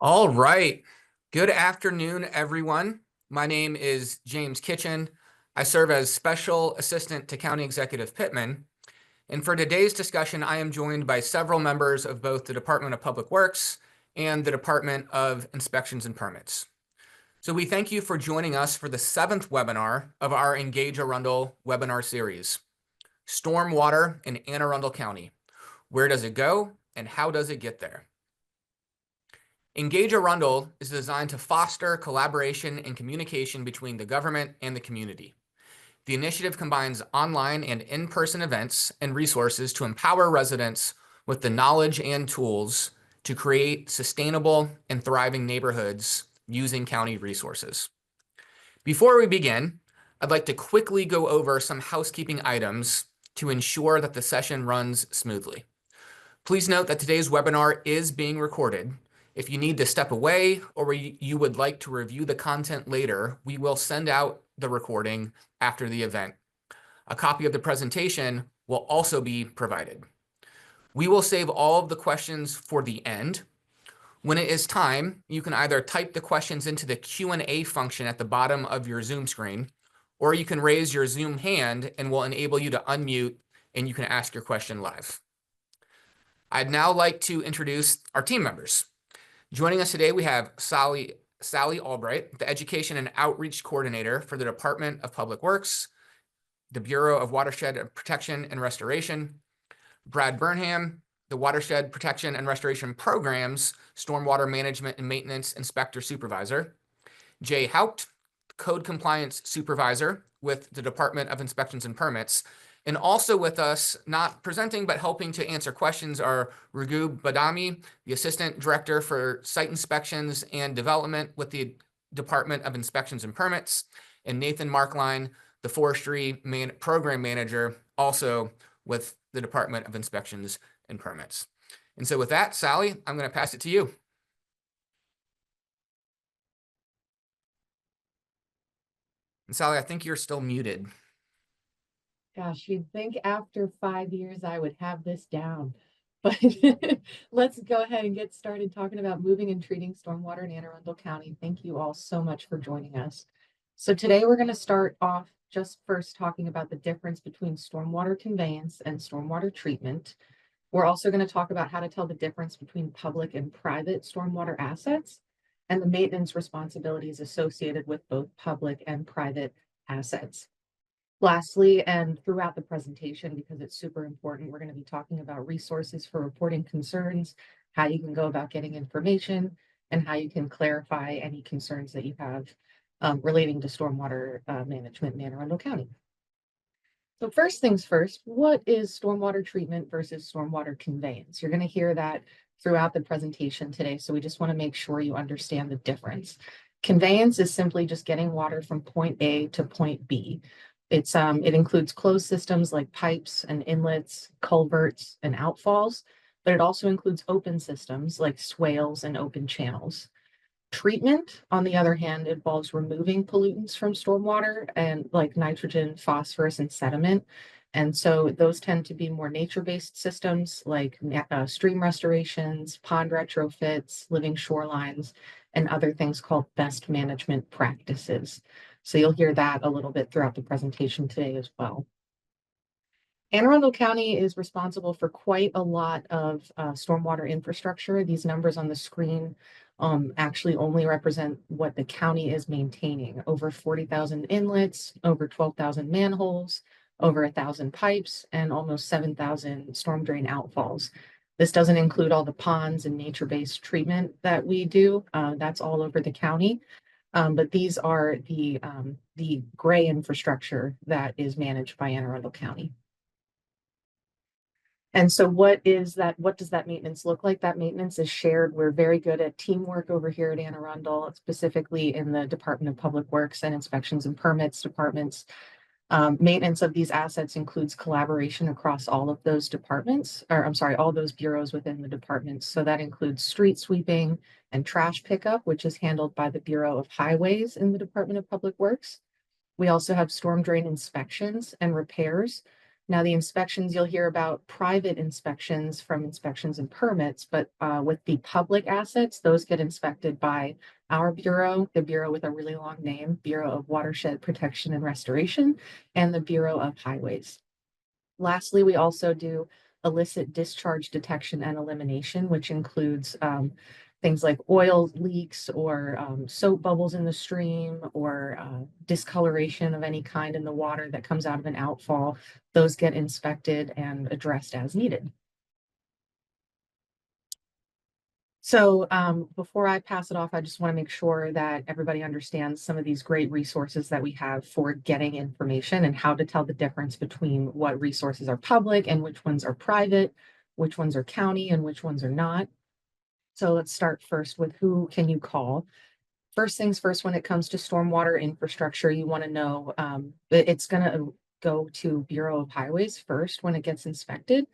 All right. Good afternoon, everyone. My name is James Kitchen. I serve as Special Assistant to County Executive Pittman. And for today's discussion, I am joined by several members of both the Department of Public Works and the Department of Inspections and Permits. So we thank you for joining us for the 7th webinar of our Engage Arundel webinar series, Stormwater in Anne Arundel County. Where does it go and how does it get there? Engage Arundel is designed to foster collaboration and communication between the government and the community. The initiative combines online and in-person events and resources to empower residents with the knowledge and tools to create sustainable and thriving neighborhoods using county resources. Before we begin, I'd like to quickly go over some housekeeping items to ensure that the session runs smoothly. Please note that today's webinar is being recorded. If you need to step away or you would like to review the content later, we will send out the recording after the event. A copy of the presentation will also be provided. We will save all of the questions for the end. When it is time, you can either type the questions into the Q&A function at the bottom of your Zoom screen, or you can raise your Zoom hand and we'll enable you to unmute and you can ask your question live. I'd now like to introduce our team members. Joining us today, we have Sally Albright, the Education and Outreach Coordinator for the Department of Public Works, the Bureau of Watershed Protection and Restoration, Brad Burnham, the Watershed Protection and Restoration Programs, Stormwater Management and Maintenance Inspector Supervisor, Jay Haupt, Code Compliance Supervisor with the Department of Inspections and Permits. And also with us, not presenting, but helping to answer questions are Raghu Badami, the Assistant Director for Site Inspections and Development with the Department of Inspections and Permits, and Nathan Markline, the Forestry Program Manager, also with the Department of Inspections and Permits. And so with that, Sally, I'm going to pass it to you. And Sally, I think you're still muted. Gosh, you'd think after 5 years I would have this down, but let's go ahead and get started talking about moving and treating stormwater in Anne Arundel County. Thank you all so much for joining us. So today we're going to start off just first talking about the difference between stormwater conveyance and stormwater treatment. We're also going to talk about how to tell the difference between public and private stormwater assets and the maintenance responsibilities associated with both public and private assets. Lastly, and throughout the presentation, because it's super important, we're going to be talking about resources for reporting concerns, how you can go about getting information, and how you can clarify any concerns that you have relating to stormwater management in Anne Arundel County. So first things first, what is stormwater treatment versus stormwater conveyance? You're going to hear that throughout the presentation today, so we just want to make sure you understand the difference. Conveyance is simply just getting water from point A to point B. It includes closed systems like pipes and inlets, culverts, and outfalls, but it also includes open systems like swales and open channels. Treatment, on the other hand, involves removing pollutants from stormwater and like nitrogen, phosphorus, and sediment. And so those tend to be more nature-based systems like stream restorations, pond retrofits, living shorelines, and other things called best management practices. So you'll hear that a little bit throughout the presentation today as well. Anne Arundel County is responsible for quite a lot of stormwater infrastructure. These numbers on the screen actually only represent what the county is maintaining. Over 40,000 inlets, over 12,000 manholes, over 1,000 pipes, and almost 7,000 storm drain outfalls. This doesn't include all the ponds and nature-based treatment that we do. That's all over the county. But these are the gray infrastructure that is managed by Anne Arundel County. And so what does that maintenance look like? That maintenance is shared. We're very good at teamwork over here at Anne Arundel, specifically in the Department of Public Works and Inspections and Permits departments. Maintenance of these assets includes collaboration across all of those departments, or I'm sorry, all those bureaus within the departments. So that includes street sweeping and trash pickup, which is handled by the Bureau of Highways in the Department of Public Works. We also have storm drain inspections and repairs, Now, the inspections, you'll hear about private inspections from inspections and permits, but with the public assets, those get inspected by our bureau, the bureau with a really long name, Bureau of Watershed Protection and Restoration, and the Bureau of Highways. Lastly, we also do illicit discharge detection and elimination, which includes things like oil leaks or soap bubbles in the stream or discoloration of any kind in the water that comes out of an outfall. Those get inspected and addressed as needed. So before I pass it off, I just want to make sure that everybody understands some of these great resources that we have for getting information and how to tell the difference between what resources are public and which ones are private, which ones are county and which ones are not. So let's start first with who can you call? First things first, when it comes to stormwater infrastructure, you want to know it's going to go to Bureau of Highways first when it gets inspected.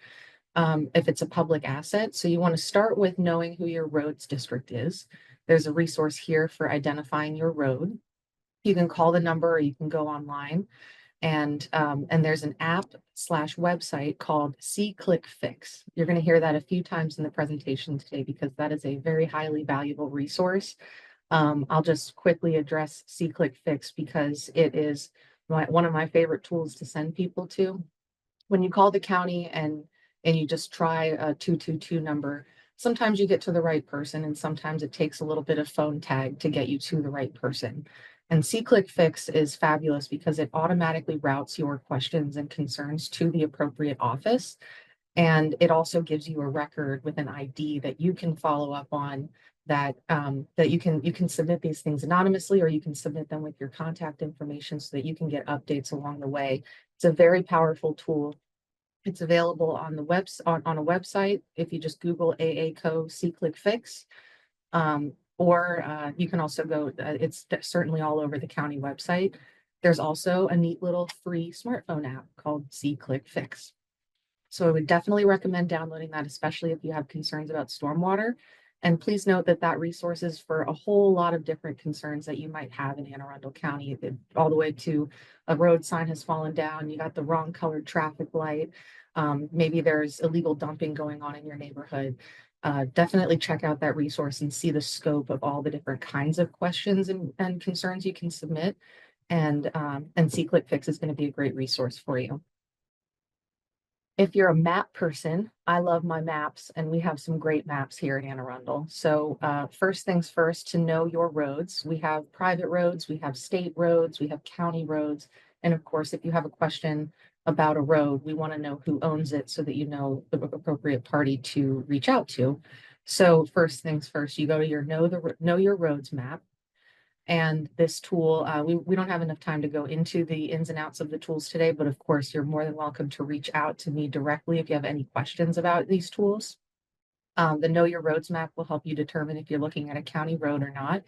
If it's a public asset. So you want to start with knowing who your roads district is. There's a resource here for identifying your road. You can call the number or you can go online. And there's an app/website called SeeClickFix. You're going to hear that a few times in the presentation today because that is a very highly valuable resource. I'll just quickly address SeeClickFix because it is one of my favorite tools to send people to. When you call the county and you just try a 222 number, sometimes you get to the right person and sometimes it takes a little bit of phone tag to get you to the right person. And SeeClickFix is fabulous because it automatically routes your questions and concerns to the appropriate office. And it also gives you a record with an ID that you can follow up on, that you can submit these things anonymously or you can submit them with your contact information so that you can get updates along the way. It's a very powerful tool. It's available on the on a website. If you just Google AACO SeeClickFix, or you can also go, it's certainly all over the county website. There's also a neat little free smartphone app called SeeClickFix. So I would definitely recommend downloading that, especially if you have concerns about stormwater. And please note that that resource is for a whole lot of different concerns that you might have in Anne Arundel County, all the way to a road sign has fallen down, you got the wrong colored traffic light, maybe there's illegal dumping going on in your neighborhood. Definitely check out that resource and see the scope of all the different kinds of questions and concerns you can submit. And SeeClickFix is going to be a great resource for you. If you're a map person, I love my maps, and we have some great maps here in Anne Arundel. So first things first, to know your roads. We have private roads, we have state roads, we have county roads. And of course, if you have a question about a road, we want to know who owns it so that you know the appropriate party to reach out to. So first things first, you go to your Know Your Roads map. And this tool, we don't have enough time to go into the ins and outs of the tools today, but of course, you're more than welcome to reach out to me directly if you have any questions about these tools. The Know Your Roads map will help you determine if you're looking at a county road or not.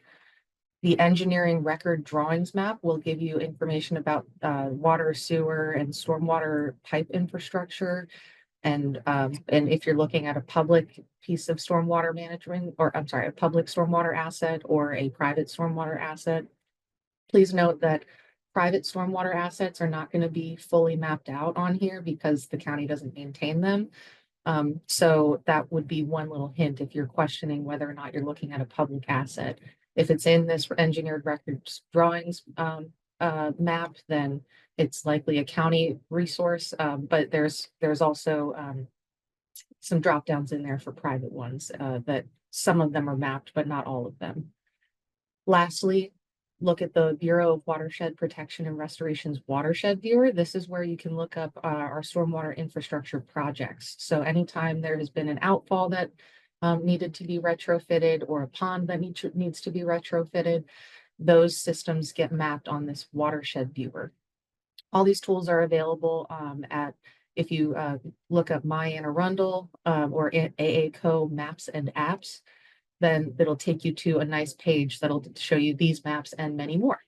The engineering record drawings map will give you information about water, sewer, and stormwater pipe infrastructure. And if you're looking at a public piece of stormwater management, or I'm sorry, a public stormwater asset or a private stormwater asset, please note that private stormwater assets are not going to be fully mapped out on here because the county doesn't maintain them. So that would be one little hint if you're questioning whether or not you're looking at a public asset. If it's in this engineered records drawings map, then it's likely a county resource, but there's also some drop downs in there for private ones that some of them are mapped, but not all of them. Lastly, look at the Bureau of Watershed Protection and Restoration's Watershed Viewer. This is where you can look up our stormwater infrastructure projects. So anytime there has been an outfall that needed to be retrofitted or a pond that needs to be retrofitted, those systems get mapped on this Watershed Viewer. All these tools are available if you look up My Anne Arundel or AACO Maps and Apps, then it'll take you to a nice page that'll show you these maps and many more.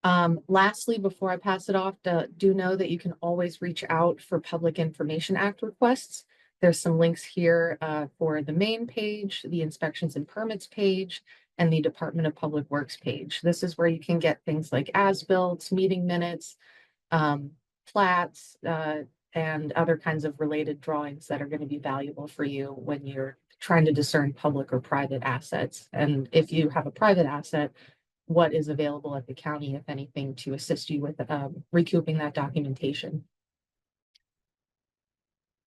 Lastly, before I pass it off, do know that you can always reach out for Public Information Act requests. There's some links here for the main page, the inspections and permits page, and the Department of Public Works page. This is where you can get things like as-built, meeting minutes, plats, and other kinds of related drawings that are going to be valuable for you when you're trying to discern public or private assets. And if you have a private asset, what is available at the county, if anything, to assist you with recouping that documentation.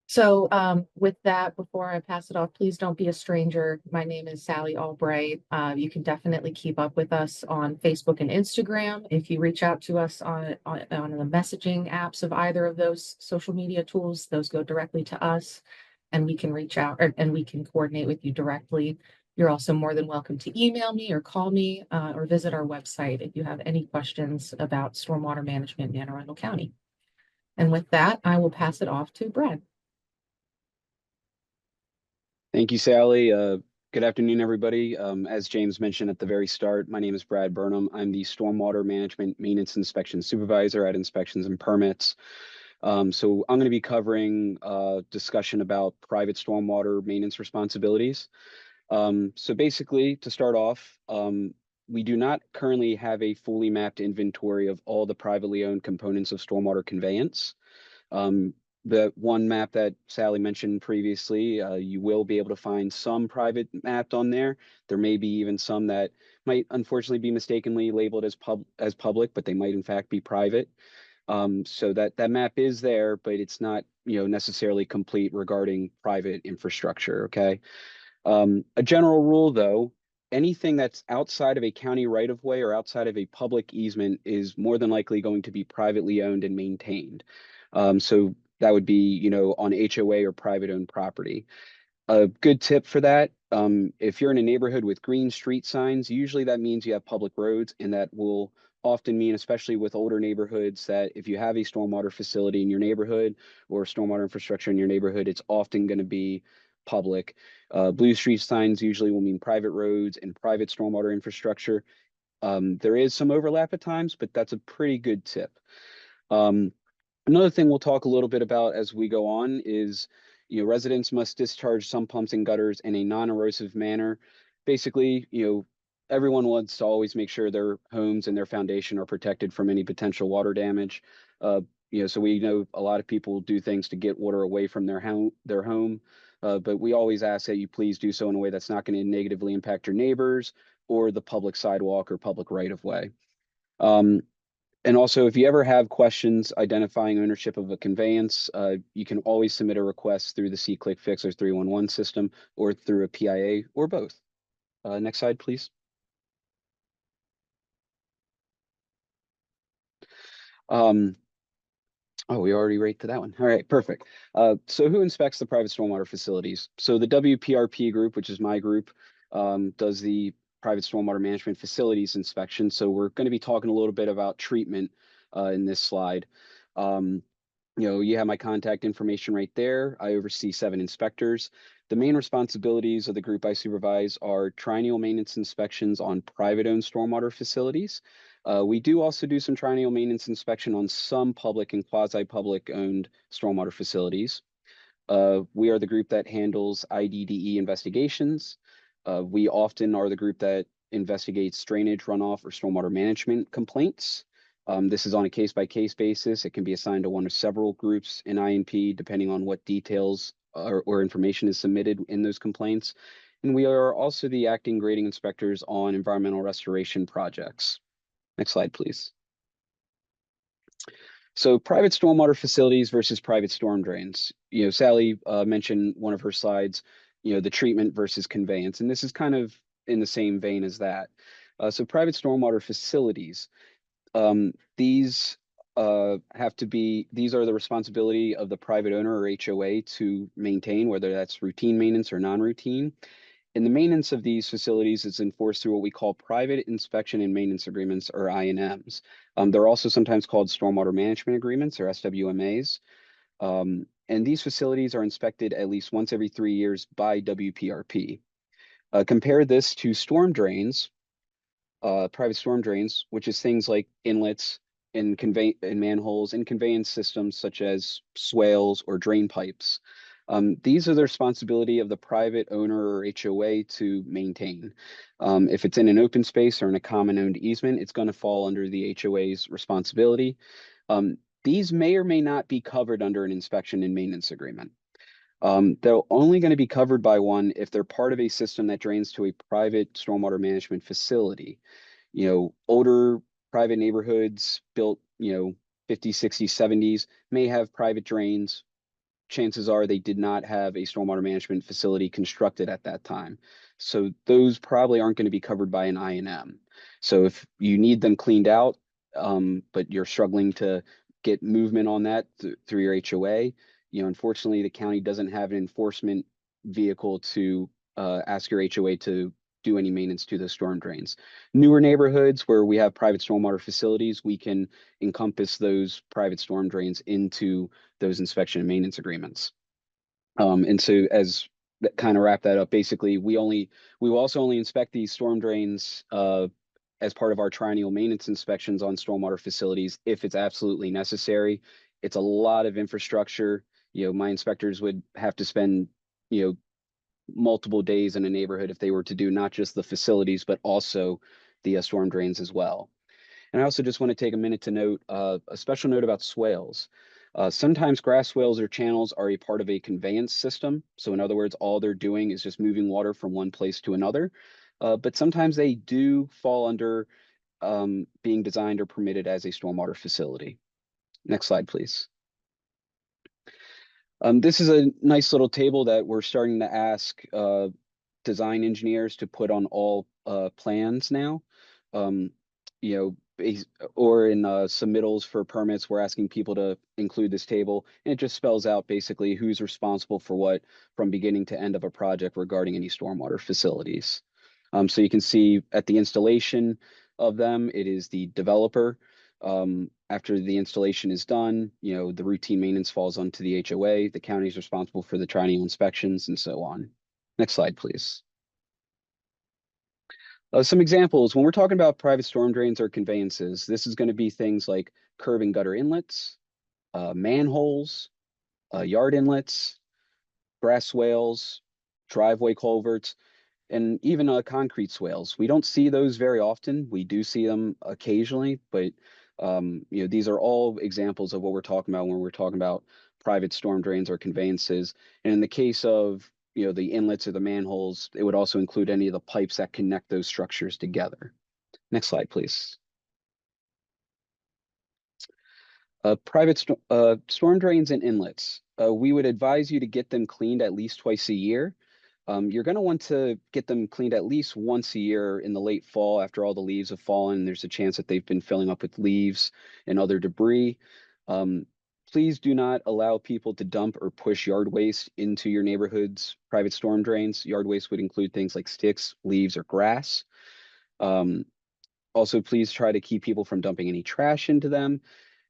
So with that, before I pass it off, please don't be a stranger. My name is Sally Albright. You can definitely keep up with us on Facebook and Instagram. If you reach out to us on the messaging apps of either of those social media tools, those go directly to us and we can reach out and we can coordinate with you directly. You're also more than welcome to email me or call me or visit our website if you have any questions about stormwater management in Anne Arundel County. And with that, I will pass it off to Brad. Thank you, Sally. Good afternoon, everybody. As James mentioned at the very start, my name is Brad Burnham. I'm the Stormwater Management Maintenance Inspection Supervisor at Inspections and Permits. So I'm going to be covering discussion about private stormwater maintenance responsibilities. So basically, to start off, we do not currently have a fully mapped inventory of all the privately owned components of stormwater conveyance. The one map that Sally mentioned previously, you will be able to find some private mapped on there. There may be even some that might unfortunately be mistakenly labeled as public, but they might in fact be private. So that map is there, but it's not, necessarily complete regarding private infrastructure. Okay. A general rule, though, anything that's outside of a county right of way or outside of a public easement is more than likely going to be privately owned and maintained. So that would be, on HOA or private owned property. A good tip for that, if you're in a neighborhood with green street signs, usually that means you have public roads, and that will often mean, especially with older neighborhoods, that if you have a stormwater facility in your neighborhood or stormwater infrastructure in your neighborhood, it's often going to be public. Blue street signs usually will mean private roads and private stormwater infrastructure. There is some overlap at times, but that's a pretty good tip. Another thing we'll talk a little bit about as we go on is, residents must discharge some pumps and gutters in a non-erosive manner. Basically, everyone wants to always make sure their homes and their foundation are protected from any potential water damage. So we know a lot of people do things to get water away from their home, but we always ask that you please do so in a way that's not going to negatively impact your neighbors or the public sidewalk or public right of way. And also, if you ever have questions identifying ownership of a conveyance, you can always submit a request through the C-Click Fix or 311 system or through a PIA or both. Next slide, please. Oh, we already rate to that one. All right, perfect. So who inspects the private stormwater facilities? So the WPRP group, which is my group, does the private stormwater management facilities inspection. So we're going to be talking a little bit about treatment in this slide. You have my contact information right there. I oversee 7 inspectors. The main responsibilities of the group I supervise are triennial maintenance inspections on private-owned stormwater facilities. We do also do some triennial maintenance inspection on some public and quasi-public owned stormwater facilities. We are the group that handles IDDE investigations. We often are the group that investigates drainage, runoff, or stormwater management complaints. This is on a case-by-case basis. It can be assigned to one or several groups in INP, depending on what details or information is submitted in those complaints. And we are also the acting grading inspectors on environmental restoration projects. Next slide, please. So private stormwater facilities versus private storm drains. Sally mentioned one of her slides, the treatment versus conveyance, and this is kind of in the same vein as that. So private stormwater facilities, these are the responsibility of the private owner or HOA to maintain, whether that's routine maintenance or non-routine. And the maintenance of these facilities is enforced through what we call private inspection and maintenance agreements, or INMs. They're also sometimes called stormwater management agreements, or SWMAs. And these facilities are inspected at least once every 3 years by WPRP. Compare this to storm drains, private storm drains, which is things like inlets and manholes and conveyance systems such as swales or drain pipes. These are the responsibility of the private owner or HOA to maintain. If it's in an open space or in a common owned easement, it's going to fall under the HOA's responsibility. These may or may not be covered under an inspection and maintenance agreement. They're only going to be covered by one if they're part of a system that drains to a private stormwater management facility. Older private neighborhoods built, 50s, 60s, 70s may have private drains. Chances are they did not have a stormwater management facility constructed at that time. So those probably aren't going to be covered by an I&M. So if you need them cleaned out, but you're struggling to get movement on that through your HOA, unfortunately, the county doesn't have an enforcement vehicle to ask your HOA to do any maintenance to those storm drains. Newer neighborhoods where we have private stormwater facilities, we can encompass those private storm drains into those inspection and maintenance agreements. And so as that kind of wrap that up, basically, we will also only inspect these storm drains as part of our triennial maintenance inspections on stormwater facilities if it's absolutely necessary. It's a lot of infrastructure. My inspectors would have to spend, multiple days in a neighborhood if they were to do not just the facilities, but also the storm drains as well. And I also just want to take a minute to note a special note about swales. Sometimes grass swales or channels are a part of a conveyance system. So in other words, all they're doing is just moving water from one place to another. But sometimes they do fall under being designed or permitted as a stormwater facility. Next slide, please. This is a nice little table that we're starting to ask design engineers to put on all plans now. Or in submittals for permits, we're asking people to include this table, and it just spells out basically who's responsible for what from beginning to end of a project regarding any stormwater facilities. So you can see at the installation of them, it is the developer. After the installation is done, the routine maintenance falls onto the HOA. The county is responsible for the triennial inspections and so on. Next slide, please. Some examples, when we're talking about private storm drains or conveyances, this is going to be things like curb and gutter inlets, manholes, yard inlets, grass swales, driveway culverts, and even concrete swales. We don't see those very often. We do see them occasionally, but these are all examples of what we're talking about when we're talking about private storm drains or conveyances. And in the case of the inlets or the manholes, it would also include any of the pipes that connect those structures together. Next slide, please. Private storm drains and inlets. We would advise you to get them cleaned at least twice a year. You're going to want to get them cleaned at least once a year in the late fall after all the leaves have fallen. There's a chance that they've been filling up with leaves and other debris. Please do not allow people to dump or push yard waste into your neighborhood's private storm drains. Yard waste would include things like sticks, leaves, or grass. Also, please try to keep people from dumping any trash into them.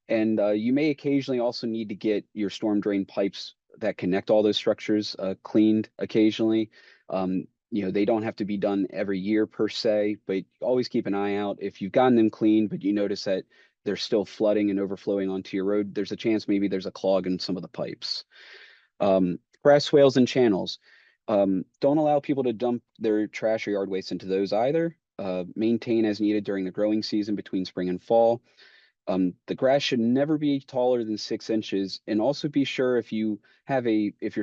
And you may occasionally also need to get your storm drain pipes that connect all those structures cleaned occasionally. They don't have to be done every year per se, but always keep an eye out. If you've gotten them cleaned, but you notice that they're still flooding and overflowing onto your road, there's a chance maybe there's a clog in some of the pipes. Grass swales and channels. Don't allow people to dump their trash or yard waste into those either. Maintain as needed during the growing season between spring and fall. The grass should never be taller than 6 inches, and also be sure if your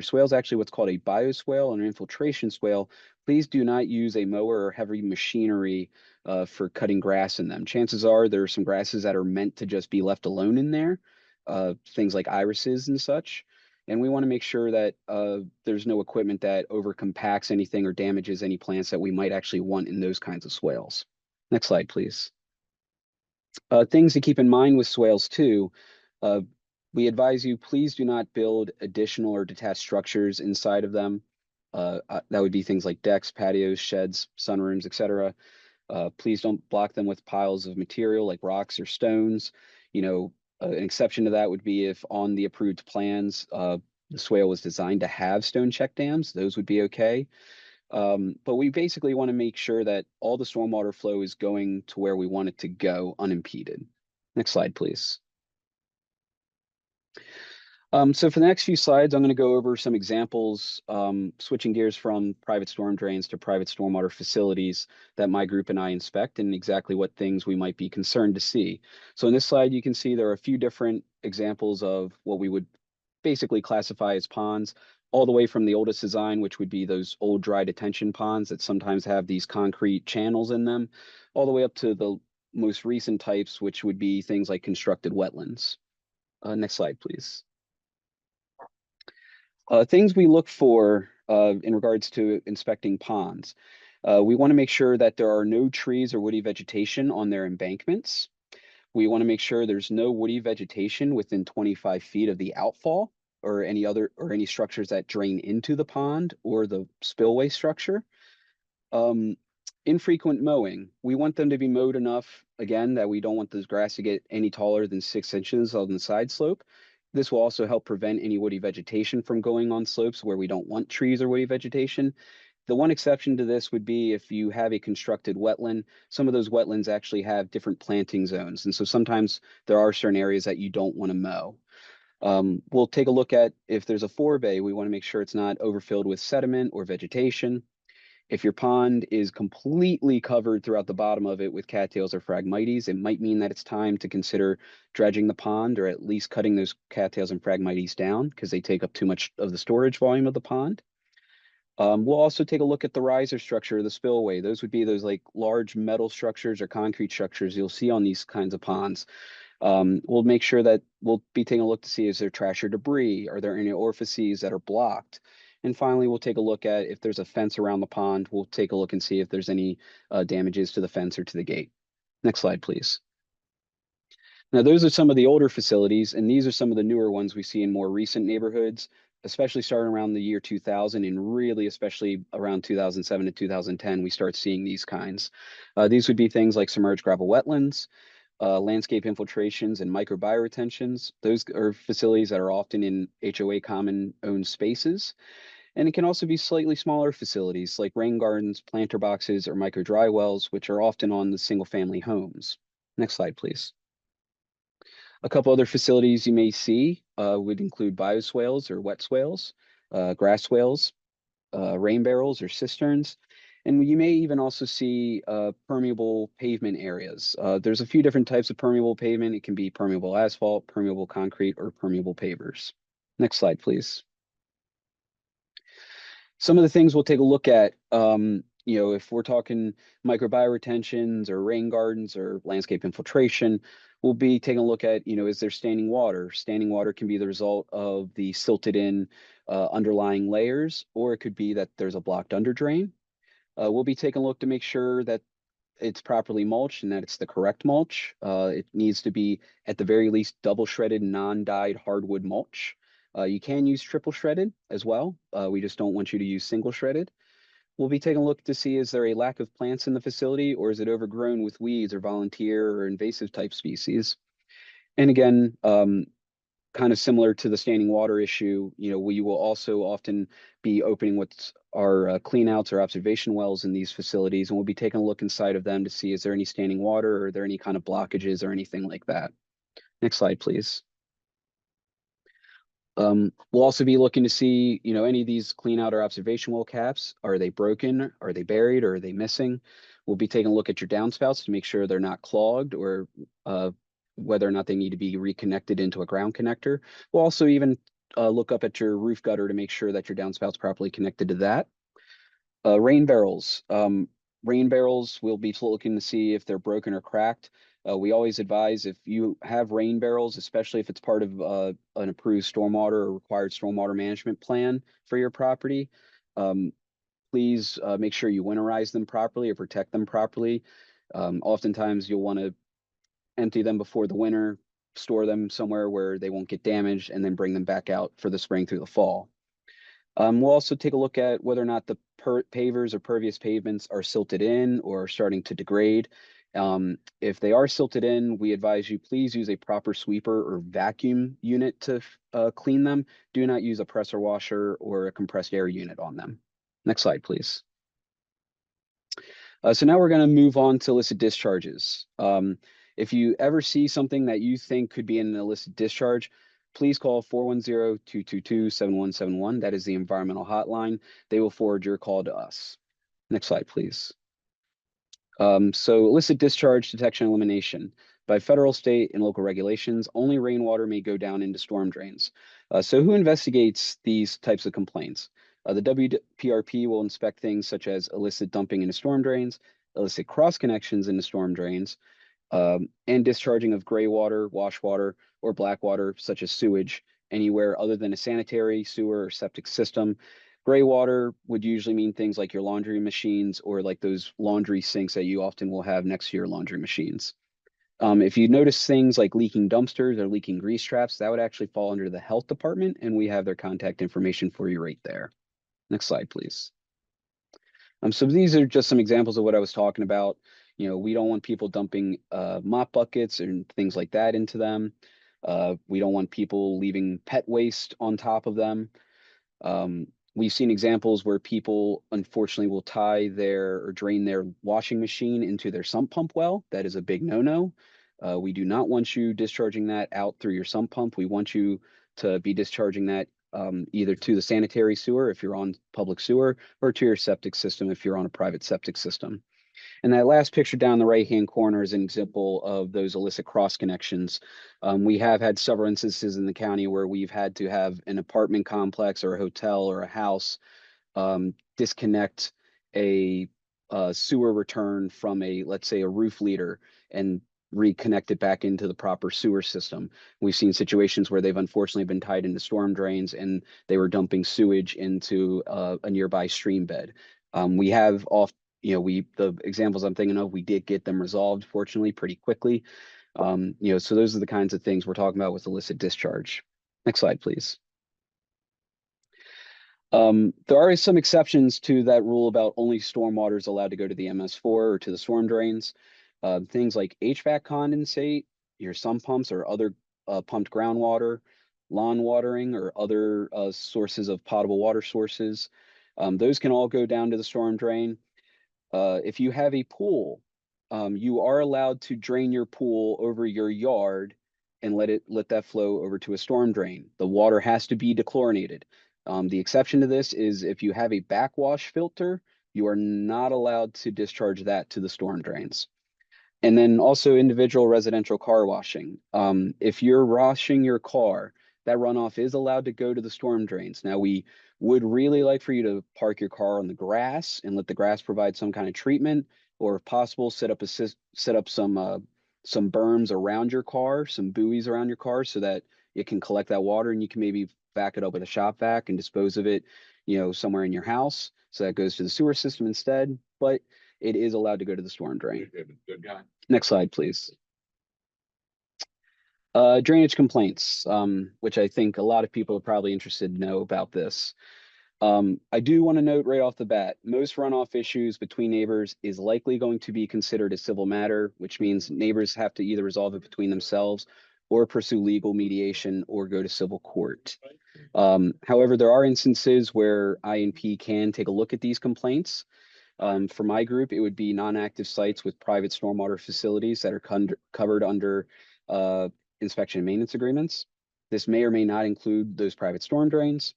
swale is actually what's called a bioswale or an infiltration swale, please do not use a mower or heavy machinery for cutting grass in them. Chances are there are some grasses that are meant to just be left alone in there, things like irises and such. And we want to make sure that there's no equipment that overcompacts anything or damages any plants that we might actually want in those kinds of swales. Next slide, please. Things to keep in mind with swales too, we advise you, please do not build additional or detached structures inside of them. That would be things like decks, patios, sheds, sunrooms, etc. Please don't block them with piles of material like rocks or stones. An exception to that would be if on the approved plans, the swale was designed to have stone check dams, those would be okay. But we basically want to make sure that all the stormwater flow is going to where we want it to go unimpeded. Next slide, please. So for the next few slides, I'm going to go over some examples, switching gears from private storm drains to private stormwater facilities that my group and I inspect, and exactly what things we might be concerned to see. So in this slide, you can see there are a few different examples of what we would basically classify as ponds, all the way from the oldest design, which would be those old dry detention ponds that sometimes have these concrete channels in them, all the way up to the most recent types, which would be things like constructed wetlands. Next slide, please. Things we look for in regards to inspecting ponds. We want to make sure that there are no trees or woody vegetation on their embankments. We want to make sure there's no woody vegetation within 25 feet of the outfall or any structures that drain into the pond or the spillway structure. Um, Infrequent mowing. We want them to be mowed enough, again, that we don't want the grass to get any taller than 6 inches on the side slope. This will also help prevent any woody vegetation from going on slopes where we don't want trees or woody vegetation. The one exception to this would be if you have a constructed wetland. Some of those wetlands actually have different planting zones. And so sometimes there are certain areas that you don't want to mow. We'll take a look at if there's a forebay, we want to make sure it's not overfilled with sediment or vegetation. If your pond is completely covered throughout the bottom of it with cattails or phragmites, it might mean that it's time to consider dredging the pond or at least cutting those cattails and phragmites down because they take up too much of the storage volume of the pond. We'll also take a look at the riser structure of the spillway. Those would be those like large metal structures or concrete structures you'll see on these kinds of ponds. We'll make sure that we'll be taking a look to see is there trash or debris? Are there any orifices that are blocked? And finally, we'll take a look at if there's a fence around the pond. We'll take a look and see if there's any damages to the fence or to the gate. Next slide, please. Now, those are some of the older facilities, and these are some of the newer ones we see in more recent neighborhoods, especially starting around the year 2000, and really especially around 2007 to 2010, we start seeing these kinds. These would be things like submerged gravel wetlands, landscape infiltrations, and microbioretentions. Those are facilities that are often in HOA common owned spaces. And it can also be slightly smaller facilities like rain gardens, planter boxes, or micro dry wells, which are often on the single family homes. Next slide, please. A couple other facilities you may see would include bioswales or wet swales, grass swales, rain barrels or cisterns. And you may even also see permeable pavement areas. There's a few different types of permeable pavement. It can be permeable asphalt, permeable concrete, or permeable pavers. Next slide, please. Some of the things we'll take a look at, if we're talking microbioretentions or rain gardens or landscape infiltration, we'll be taking a look at, is there standing water? Standing water can be the result of the silted in underlying layers, or it could be that there's a blocked under drain. We'll be taking a look to make sure that it's properly mulched and that it's the correct mulch. It needs to be, at the very least, double shredded, non-dyed hardwood mulch. You can use triple shredded as well. We just don't want you to use single shredded. We'll be taking a look to see, is there a lack of plants in the facility, or is it overgrown with weeds or volunteer or invasive type species? And again, kind of similar to the standing water issue, we will also often be opening what's our cleanouts or observation wells in these facilities, and we'll be taking a look inside of them to see, is there any standing water, or are there any kind of blockages or anything like that? Next slide, please. We'll also be looking to see, any of these clean out or observation well caps. Are they broken? Are they buried? Or are they missing? We'll be taking a look at your downspouts to make sure they're not clogged, or whether or not they need to be reconnected into a ground connector. We'll also even look up at your roof gutter to make sure that your downspouts properly connected to that. Rain barrels. Rain barrels, we'll be looking to see if they're broken or cracked. We always advise, if you have rain barrels, especially if it's part of an approved stormwater or required stormwater management plan for your property, please make sure you winterize them properly or protect them properly. Oftentimes you'll want to empty them before the winter, store them somewhere where they won't get damaged, and then bring them back out for the spring through the fall. We'll also take a look at whether or not the pavers or pervious pavements are silted in or starting to degrade. If they are silted in, we advise you please use a proper sweeper or vacuum unit to clean them. Do not use a pressure washer or a compressed air unit on them. Next slide, please. So now we're going to move on to illicit discharges. If you ever see something that you think could be an illicit discharge, please call 410-222-7171. That is the environmental hotline. They will forward your call to us. Next slide, please. So illicit discharge detection and elimination. By federal, state, and local regulations, only rainwater may go down into storm drains. So who investigates these types of complaints? The WPRP will inspect things such as illicit dumping into storm drains, illicit cross connections into storm drains, and discharging of gray water, wash water, or black water, such as sewage, anywhere other than a sanitary, sewer, or septic system. Gray water would usually mean things like your laundry machines or like those laundry sinks that you often will have next to your laundry machines. If you notice things like leaking dumpsters or leaking grease traps, that would actually fall under the health department, and we have their contact information for you right there. Next slide, please. So these are just some examples of what I was talking about. You know, we don't want people dumping mop buckets and things like that into them. We don't want people leaving pet waste on top of them. We've seen examples where people unfortunately will tie their or drain their washing machine into their sump pump well. That is a big no-no. We do not want you discharging that out through your sump pump. We want you to be discharging that either to the sanitary sewer if you're on public sewer, or to your septic system if you're on a private septic system. And that last picture down in the right-hand corner is an example of those illicit cross connections. We have had several instances in the county where we've had to have an apartment complex or a hotel or a house disconnect a sewer return from let's say, a roof leader and reconnect it back into the proper sewer system. We've seen situations where they've unfortunately been tied into storm drains and they were dumping sewage into a nearby stream bed. We have the examples I'm thinking of, we did get them resolved, fortunately, pretty quickly. So those are the kinds of things we're talking about with illicit discharge. Next slide, please. There are some exceptions to that rule about only stormwater is allowed to go to the MS4 or to the storm drains. Things like HVAC condensate, your sump pumps or other pumped groundwater, lawn watering, or other sources of potable water sources. Those can all go down to the storm drain. If you have a pool, you are allowed to drain your pool over your yard and let that flow over to a storm drain. The water has to be dechlorinated. The exception to this is if you have a backwash filter, you are not allowed to discharge that to the storm drains. And then also individual residential car washing. If you're washing your car, that runoff is allowed to go to the storm drains. Now, we would really like for you to park your car on the grass and let the grass provide some kind of treatment, or if possible, set up some berms around your car, some buoys around your car, so that it can collect that water and you can maybe back it up with a shop vac and dispose of it, somewhere in your house. So that goes to the sewer system instead, but it is allowed to go to the storm drain. Good guy. Next slide, please. Drainage complaints, which I think a lot of people are probably interested to know about this. I do want to note right off the bat, most runoff issues between neighbors is likely going to be considered a civil matter, which means neighbors have to either resolve it between themselves or pursue legal mediation or go to civil court. However, there are instances where INP can take a look at these complaints. For my group, it would be non-active sites with private stormwater facilities that are covered under inspection and maintenance agreements. This may or may not include those private storm drains.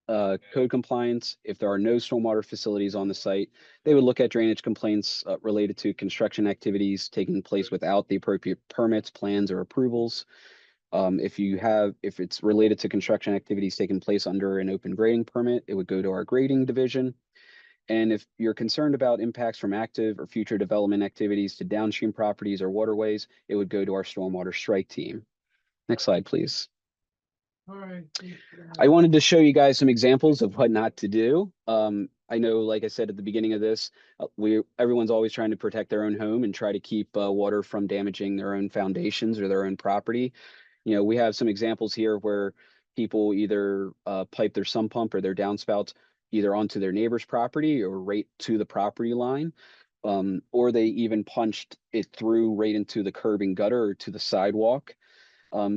Code compliance, if there are no stormwater facilities on the site, they would look at drainage complaints related to construction activities taking place without the appropriate permits, plans, or approvals. If it's related to construction activities taking place under an open grading permit, it would go to our grading division. And if you're concerned about impacts from active or future development activities to downstream properties or waterways, it would go to our stormwater strike team. Next slide, please. All right. I wanted to show you guys some examples of what not to do. I know, like I said at the beginning of this, everyone's always trying to protect their own home and try to keep water from damaging their own foundations or their own property. We have some examples here where people either pipe their sump pump or their downspouts either onto their neighbor's property or right to the property line, or they even punched it through right into the curb and gutter or to the sidewalk.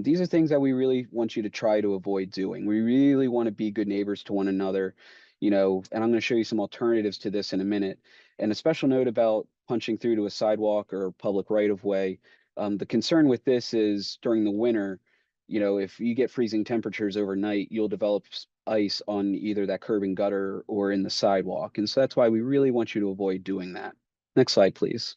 These are things that we really want you to try to avoid doing. We really want to be good neighbors to one another, and I'm going to show you some alternatives to this in a minute. And a special note about punching through to a sidewalk or public right of way. The concern with this is during the winter, you know, if you get freezing temperatures overnight, you'll develop ice on either that curb and gutter or in the sidewalk. And so that's why we really want you to avoid doing that. Next slide, please.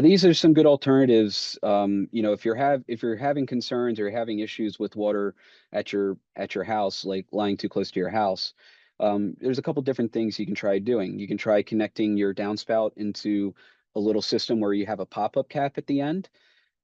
These are some good alternatives. You know, if you're having concerns or having issues with water at your house, like lying too close to your house, there's a couple different things you can try doing. You can try connecting your downspout into a little system where you have a pop-up cap at the end.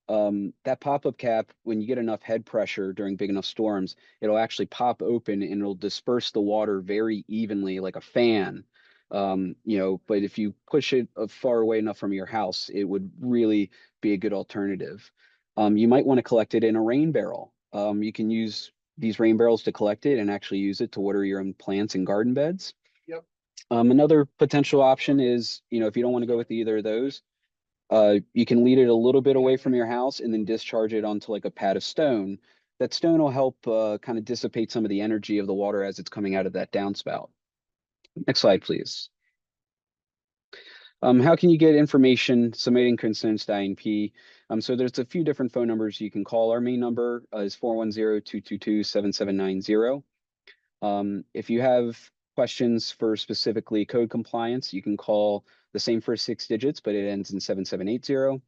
That pop-up cap, when you get enough head pressure during big enough storms, it'll actually pop open and it'll disperse the water very evenly like a fan. You know, but if you push it far away enough from your house, it would really be a good alternative. You might want to collect it in a rain barrel. You can use these rain barrels to collect it and actually use it to water your own plants and garden beds. Yep. Another potential option is, you know, if you don't want to go with either of those, you can lead it a little bit away from your house and then discharge it onto like a pad of stone. That stone will help kind of dissipate some of the energy of the water as it's coming out of that downspout. Next slide, please. How can you get information submitting concerns to INP? So there's a few different phone numbers you can call. Our main number is 410-222-7790. If you have questions for specifically code compliance, you can call the same first 6 digits, but it ends in 7780.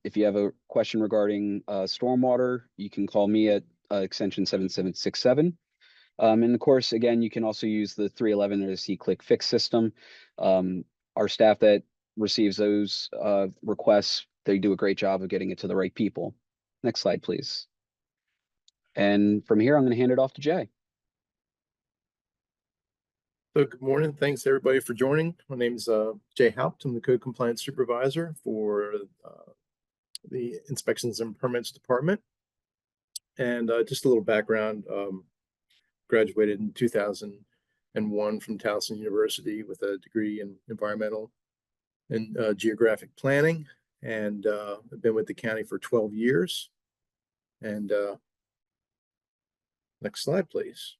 If you have a question regarding stormwater, you can call me at extension 7767. And of course, again, you can also use the 311 or the C-Click Fix system. Our staff that receives those requests, they do a great job of getting it to the right people. Next slide, please. And from here, I'm going to hand it off to Jay. So good morning. Thanks everybody for joining. My name is Jay Haupt. I'm the Code Compliance Supervisor for the Inspections and Permits Department. And just a little background, graduated in 2001 from Towson University with a degree in environmental and geographic planning. And I've been with the county for 12 years. And next slide, please.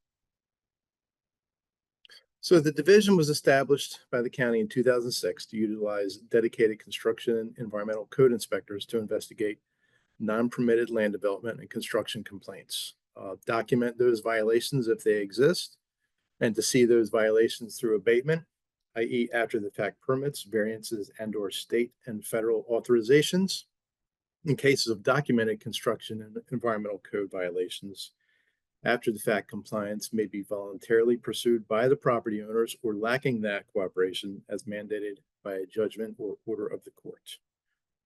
So the division was established by the county in 2006 to utilize dedicated construction and environmental code inspectors to investigate non-permitted land development and construction complaints, document those violations if they exist, and to see those violations through abatement, i.e. after the fact permits, variances, and/or state and federal authorizations. In cases of documented construction and environmental code violations, after the fact compliance may be voluntarily pursued by the property owners or lacking that cooperation as mandated by a judgment or order of the court.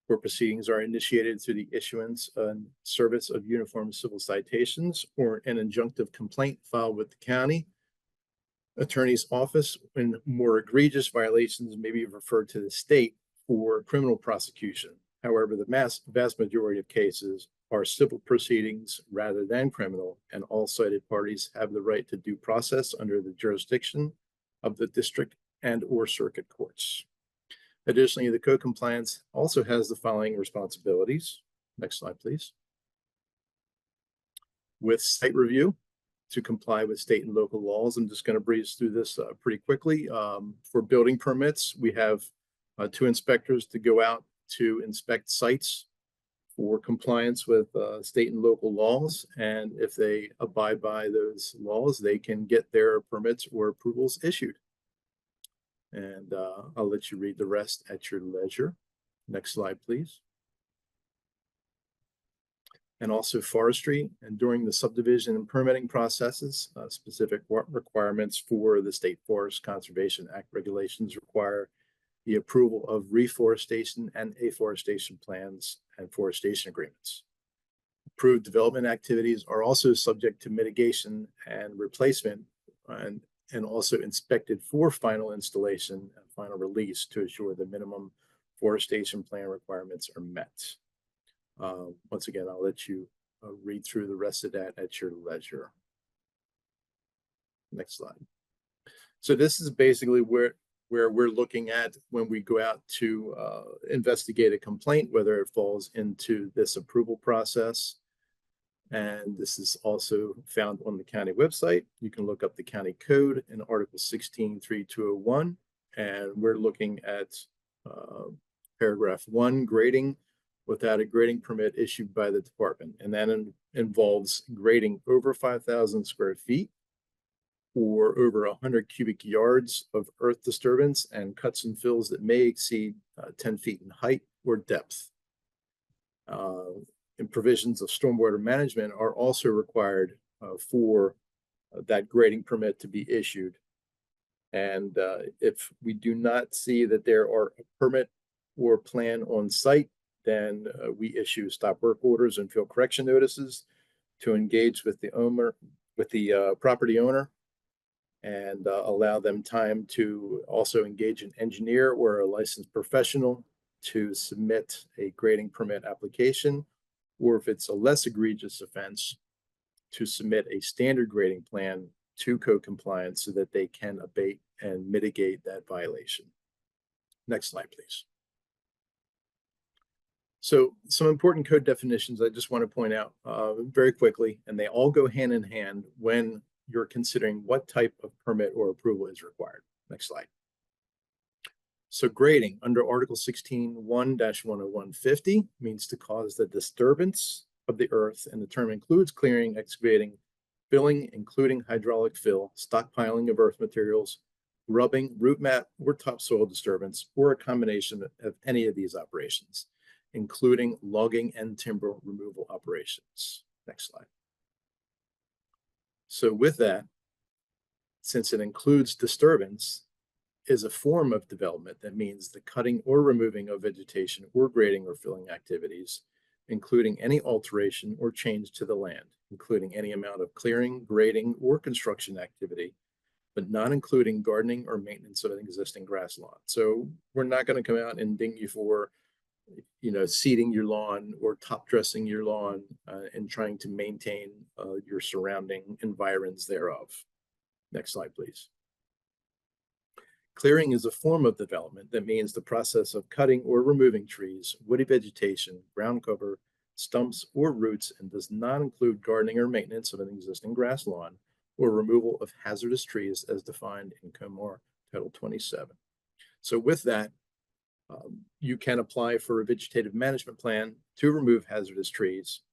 Court proceedings are initiated through the issuance and service of uniform civil citations or an injunctive complaint filed with the county attorney's office. When more egregious violations may be referred to the state for criminal prosecution. However, the vast majority of cases are civil proceedings rather than criminal, and all cited parties have the right to due process under the jurisdiction of the district and/or circuit courts. Additionally, the code compliance also has the following responsibilities. Next slide, please. With site review to comply with state and local laws. I'm just going to breeze through this pretty quickly. For building permits, we have 2 inspectors to go out to inspect sites for compliance with state and local laws. And if they abide by those laws, they can get their permits or approvals issued. And I'll let you read the rest at your leisure. Next slide, please. And also forestry, and during the subdivision and permitting processes, specific requirements for the State Forest Conservation Act regulations require the approval of reforestation and afforestation plans and forestation agreements. Approved development activities are also subject to mitigation and replacement and also inspected for final installation and final release to ensure the minimum forestation plan requirements are met. Once again, I'll let you read through the rest of that at your leisure. Next slide. So this is basically where we're looking at when we go out to investigate a complaint, whether it falls into this approval process. And this is also found on the county website. You can look up the county code in Article 16.3.201, and we're looking at paragraph 1, grading, without a grading permit issued by the department. And that involves grading over 5,000 square feet or over 100 cubic yards of earth disturbance and cuts and fills that may exceed 10 feet in height or depth. And provisions of stormwater management are also required for that grading permit to be issued. And if we do not see that there are a permit or plan on site, then we issue stop work orders and field correction notices to engage with the owner, with the property owner, and allow them time to also engage an engineer or a licensed professional to submit a grading permit application, or if it's a less egregious offense, to submit a standard grading plan to code compliance so that they can abate and mitigate that violation. Next slide, please. So some important code definitions I just want to point out very quickly, and they all go hand in hand when you're considering what type of permit or approval is required. Next slide. So grading under Article 16(1-10150) means to cause the disturbance of the earth, and the term includes clearing, excavating, filling, including hydraulic fill, stockpiling of earth materials, rubbing, root mat, or topsoil disturbance, or a combination of any of these operations, including logging and timber removal operations. Next slide. So with that, since it includes disturbance, is a form of development that means the cutting or removing of vegetation or grading or filling activities, including any alteration or change to the land, including any amount of clearing, grading, or construction activity, but not including gardening or maintenance of an existing grass lawn. So we're not going to come out and ding you for, seeding your lawn or top dressing your lawn and trying to maintain your surrounding environs thereof. Next slide, please. Clearing is a form of development that means the process of cutting or removing trees, woody vegetation, ground cover, stumps, or roots, and does not include gardening or maintenance of an existing grass lawn or removal of hazardous trees as defined in COMAR Title 27. So with that, you can apply for a vegetative management plan to remove hazardous trees,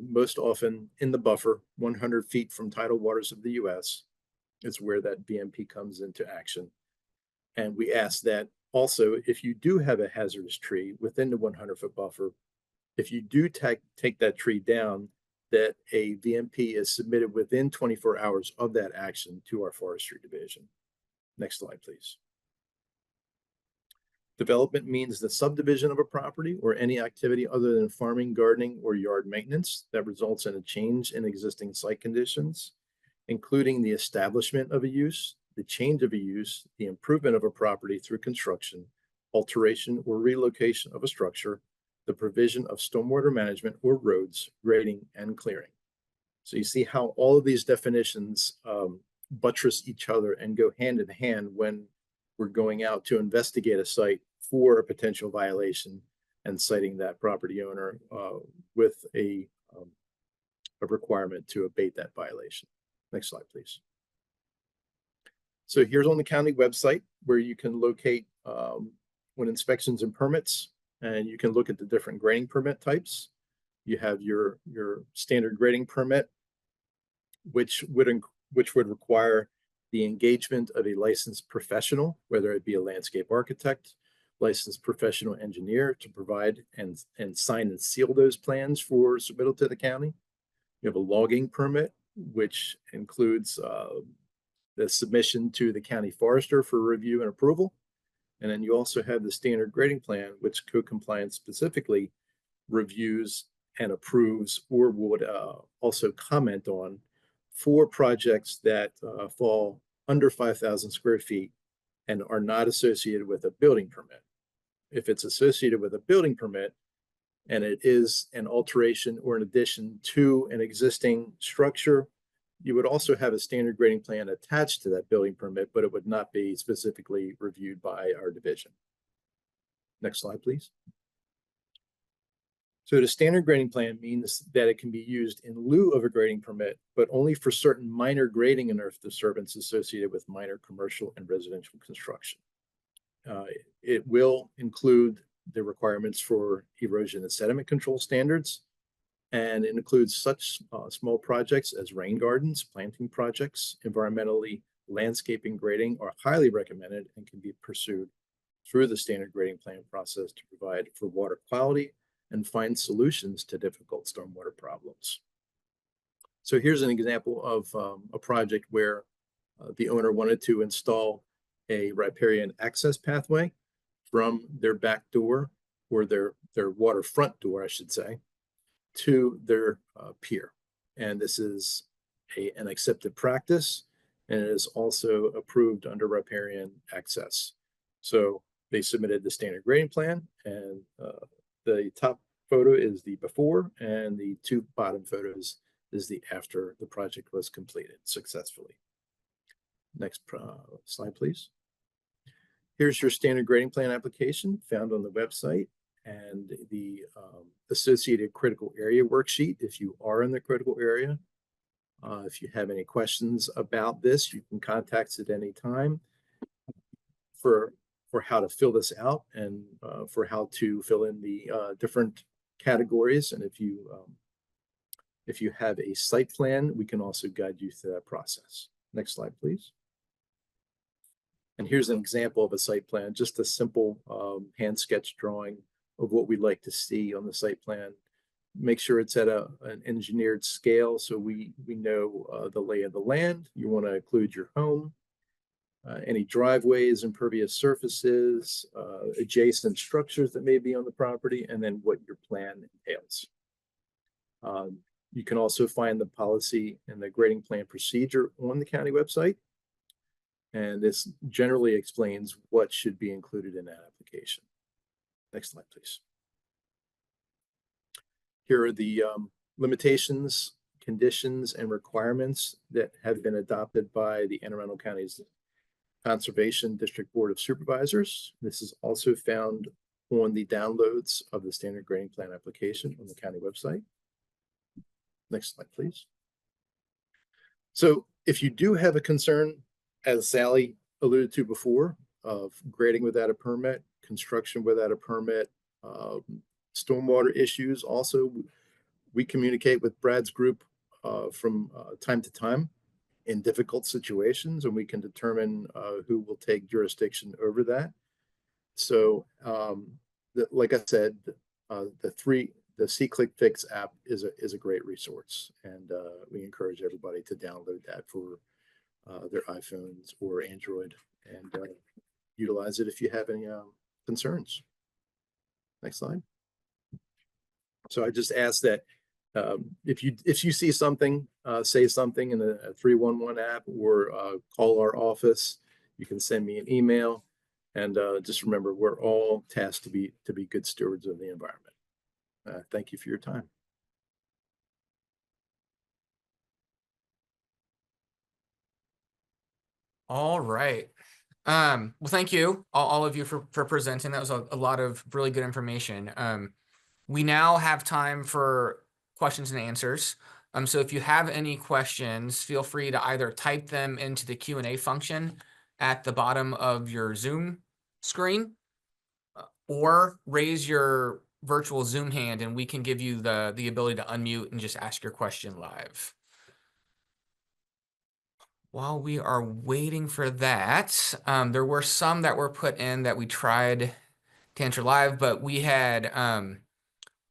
most often in the buffer, 100 feet from tidal waters of the U.S. is where that VMP comes into action. And we ask that also, if you do have a hazardous tree within the 100-foot buffer, if you do take that tree down, that a VMP is submitted within 24 hours of that action to our forestry division. Next slide, please. Development means the subdivision of a property or any activity other than farming, gardening, or yard maintenance that results in a change in existing site conditions, including the establishment of a use, the change of a use, the improvement of a property through construction, alteration or relocation of a structure, the provision of stormwater management or roads, grading, and clearing. So you see how all of these definitions buttress each other and go hand in hand when we're going out to investigate a site for a potential violation and citing that property owner with a requirement to abate that violation. Next slide, please. So here's on the county website where you can locate when inspections and permits, and you can look at the different grading permit types. You have your standard grading permit, which would require the engagement of a licensed professional, whether it be a landscape architect, licensed professional engineer to provide and sign and seal those plans for submittal to the county. You have a logging permit, which includes the submission to the county forester for review and approval. And then you also have the standard grading plan, which code compliance specifically reviews and approves or would also comment on for projects that fall under 5,000 square feet and are not associated with a building permit. If it's associated with a building permit and it is an alteration or an addition to an existing structure, you would also have a standard grading plan attached to that building permit, but it would not be specifically reviewed by our division. Next slide, please. So the standard grading plan means that it can be used in lieu of a grading permit, but only for certain minor grading and earth disturbance associated with minor commercial and residential construction. It will include the requirements for erosion and sediment control standards. And it includes such small projects as rain gardens, planting projects, environmentally landscaping grading are highly recommended and can be pursued through the standard grading plan process to provide for water quality and find solutions to difficult stormwater problems. So here's an example of a project where the owner wanted to install a riparian access pathway from their back door, or their waterfront door, I should say, to their pier. And this is an accepted practice, and it is also approved under riparian access. So they submitted the standard grading plan, and the top photo is the before, and the two bottom photos is the after the project was completed successfully. Next slide, please. Here's your standard grading plan application found on the website, and the associated critical area worksheet if you are in the critical area. If you have any questions about this, you can contact us at any time for how to fill this out, and for how to fill in the different categories. And if you have a site plan, we can also guide you through that process. Next slide, please. And here's an example of a site plan, just a simple hand sketch drawing of what we'd like to see on the site plan. Make sure it's at an engineered scale so we know the lay of the land. You want to include your home, any driveways, impervious surfaces, adjacent structures that may be on the property, and then what your plan entails. You can also find the policy and the grading plan procedure on the county website. And this generally explains what should be included in that application. Next slide, please. Here are the limitations, conditions, and requirements that have been adopted by the Anne Arundel County's Conservation District Board of Supervisors. This is also found on the downloads of the standard grading plan application on the county website. Next slide, please. So if you do have a concern, as Sally alluded to before, of grading without a permit, construction without a permit, stormwater issues, also we communicate with Brad's group from time to time in difficult situations, and we can determine who will take jurisdiction over that. So like I said, the C-Click Fix app is a great resource, and we encourage everybody to download that for their iPhones or Android, and utilize it if you have any concerns. Next slide. So I just ask that if you see something, say something in the 311 app, or call our office. You can send me an email, and just remember, we're all tasked to be good stewards of the environment. Thank you for your time. All right. Well, thank you, all of you for presenting. That was a lot of really good information. We now have time for questions and answers. So if you have any questions, feel free to either type them into the Q&A function at the bottom of your Zoom screen, or raise your virtual Zoom hand, and we can give you the ability to unmute and just ask your question live. While we are waiting for that, there were some that were put in that we tried to answer live, but we had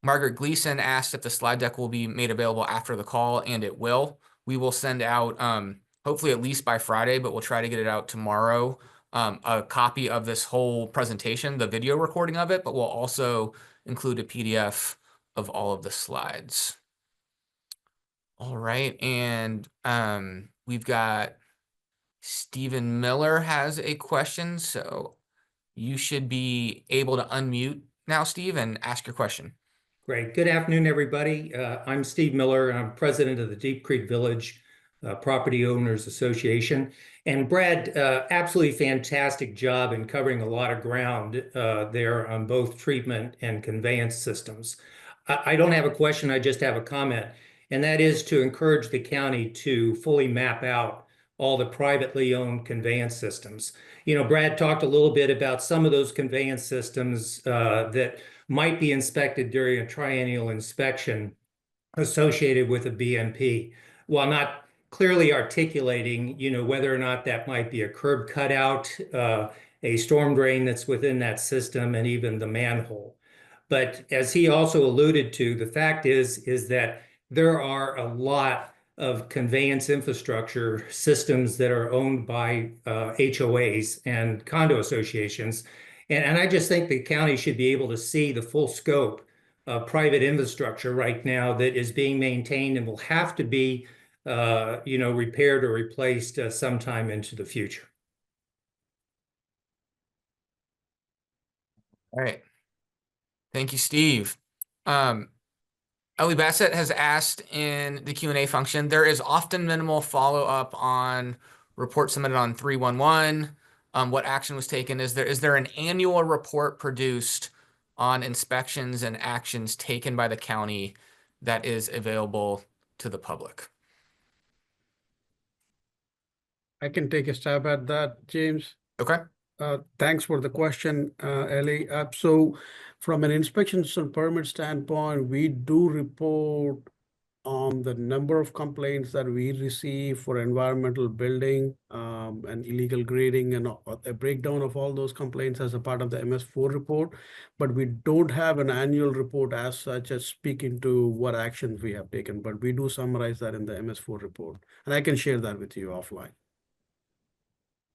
Margaret Gleason asked if the slide deck will be made available after the call, and it will. We will send out, hopefully at least by Friday, but we'll try to get it out tomorrow, a copy of this whole presentation, the video recording of it, but we'll also include a PDF of all of the slides. All right, and we've got Stephen Miller has a question, so you should be able to unmute now, Steve, and ask your question. Great. Good afternoon, everybody. I'm Steve Miller. I'm president of the Deep Creek Village Property Owners Association. And Brad, absolutely fantastic job in covering a lot of ground there on both treatment and conveyance systems. I don't have a question, I just have a comment, and that is to encourage the county to fully map out all the privately owned conveyance systems. Brad talked a little bit about some of those conveyance systems that might be inspected during a triennial inspection associated with a BMP, while not clearly articulating, whether or not that might be a curb cutout, a storm drain that's within that system, and even the manhole. But as he also alluded to, the fact is that there are a lot of conveyance infrastructure systems that are owned by HOAs and condo associations. And I just think the county should be able to see the full scope of private infrastructure right now that is being maintained and will have to be, repaired or replaced sometime into the future. All right. Thank you, Steve. Ellie Bassett has asked in the Q&A function, there is often minimal follow-up on reports submitted on 311. What action was taken? Is there an annual report produced on inspections and actions taken by the county that is available to the public? I can take a stab at that, James. Okay. Thanks for the question, Ellie. So from an inspections and permit standpoint, we do report on the number of complaints that we receive for environmental building and illegal grading, and a breakdown of all those complaints as a part of the MS4 report. But we don't have an annual report as such as speaking to what actions we have taken, but we do summarize that in the MS4 report. And I can share that with you offline.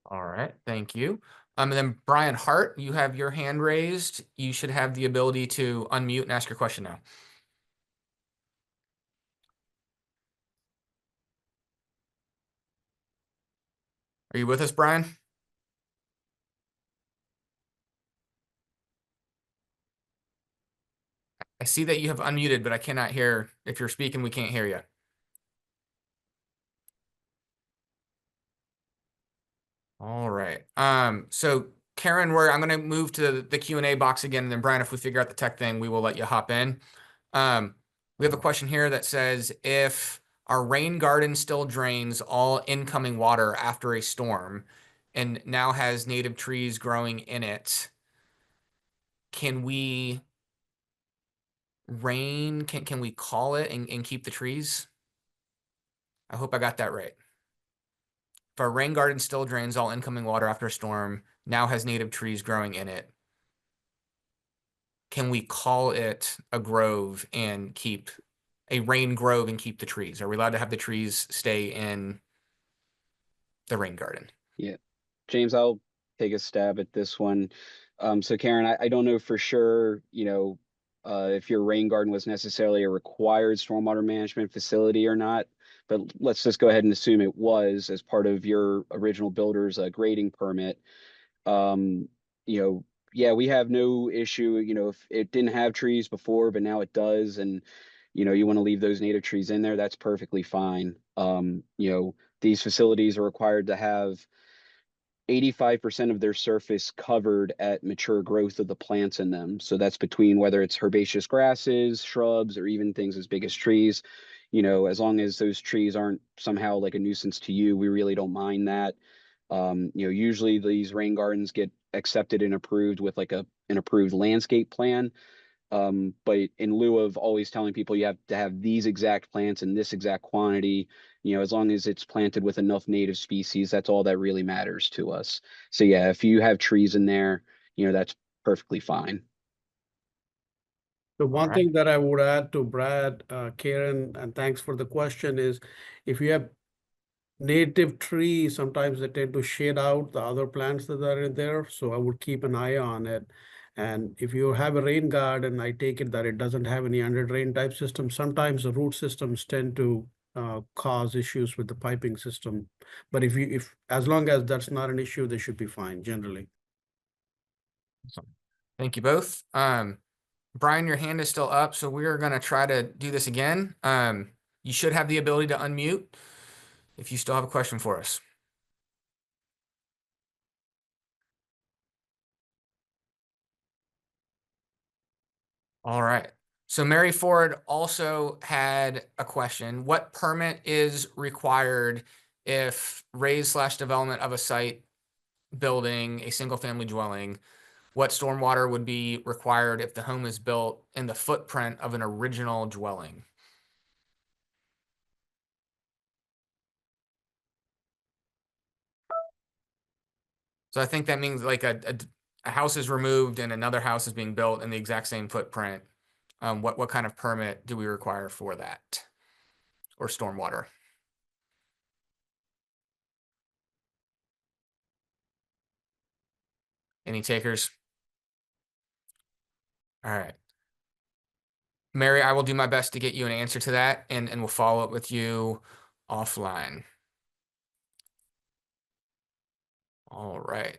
All right, thank you. And then Brian Hart, you have your hand raised. You should have the ability to unmute and ask your question now. Are you with us, Brian? I see that you have unmuted, but I cannot hear. If you're speaking, we can't hear you. All right. So Karen, I'm going to move to the Q&A box again, and then Brian, if we figure out the tech thing, we will let you hop in. We have a question here that says, if our rain garden still drains all incoming water after a storm and now has native trees growing in it, can we can we call it and keep the trees? I hope I got that right. If our rain garden still drains all incoming water after a storm, now has native trees growing in it, can we call it a grove and keep a rain grove and keep the trees? Are we allowed to have the trees stay in the rain garden? Yeah, James, I'll take a stab at this one. So Karen, I don't know for sure, if your rain garden was necessarily a required stormwater management facility or not, but let's just go ahead and assume it was as part of your original builder's grading permit. Yeah, we have no issue, if it didn't have trees before, but now it does, and you want to leave those native trees in there, that's perfectly fine. These facilities are required to have 85% of their surface covered at mature growth of the plants in them. So that's between whether it's herbaceous grasses, shrubs, or even things as big as trees. As long as those trees aren't somehow like a nuisance to you, we really don't mind that. Usually these rain gardens get accepted and approved with like an approved landscape plan. But in lieu of always telling people you have to have these exact plants in this exact quantity, as long as it's planted with enough native species, that's all that really matters to us. So yeah, if you have trees in there, that's perfectly fine. The one right. thing that I would add to Brad, Karen, and thanks for the question, is if you have native trees, sometimes they tend to shade out the other plants that are in there. So I would keep an eye on it. And if you have a rain garden, I take it that it doesn't have any under drain type system. Sometimes the root systems tend to cause issues with the piping system. But if as long as that's not an issue, they should be fine generally. Awesome. Thank you both. Brian, your hand is still up, so we're going to try to do this again. You should have the ability to unmute if you still have a question for us. All right. So Mary Ford also had a question. What permit is required if raise/development of a site building a single family dwelling, what stormwater would be required if the home is built in the footprint of an original dwelling? So I think that means like a house is removed and another house is being built in the exact same footprint. What kind of permit do we require for that? Or stormwater? Any takers? All right. Mary, I will do my best to get you an answer to that, and we'll follow up with you offline. All right.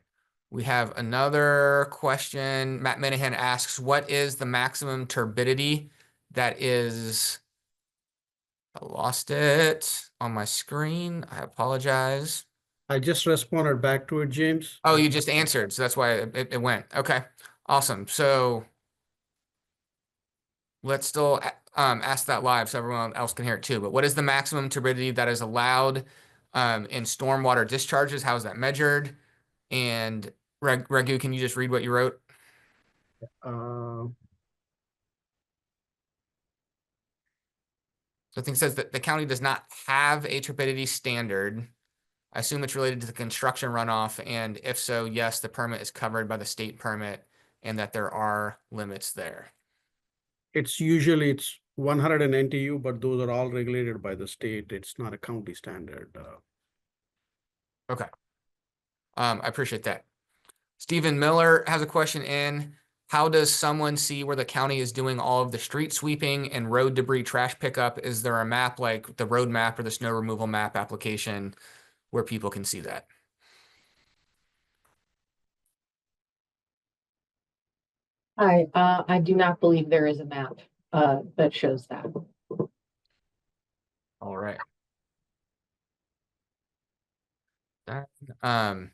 We have another question. Matt Minahan asks, what is the maximum turbidity that is... I lost it on my screen. I apologize. I just responded back to it, James. Oh, you just answered, so that's why it went. Okay, awesome. So let's still ask that live so everyone else can hear it too. But what is the maximum turbidity that is allowed in stormwater discharges? How is that measured? And Regu, can you just read what you wrote? Uh, So I think it says that the county does not have a turbidity standard. I assume it's related to the construction runoff, and if so, yes, the permit is covered by the state permit and that there are limits there. it's usually it's 100 NTU, but those are all regulated by the state. It's not a county standard. Okay. I appreciate that. Stephen Miller has a question in. How does someone see where the county is doing all of the street sweeping and road debris trash pickup? Is there a map like the road map or the snow removal map application where people can see that? I do not believe there is a map that shows that. All right. Um,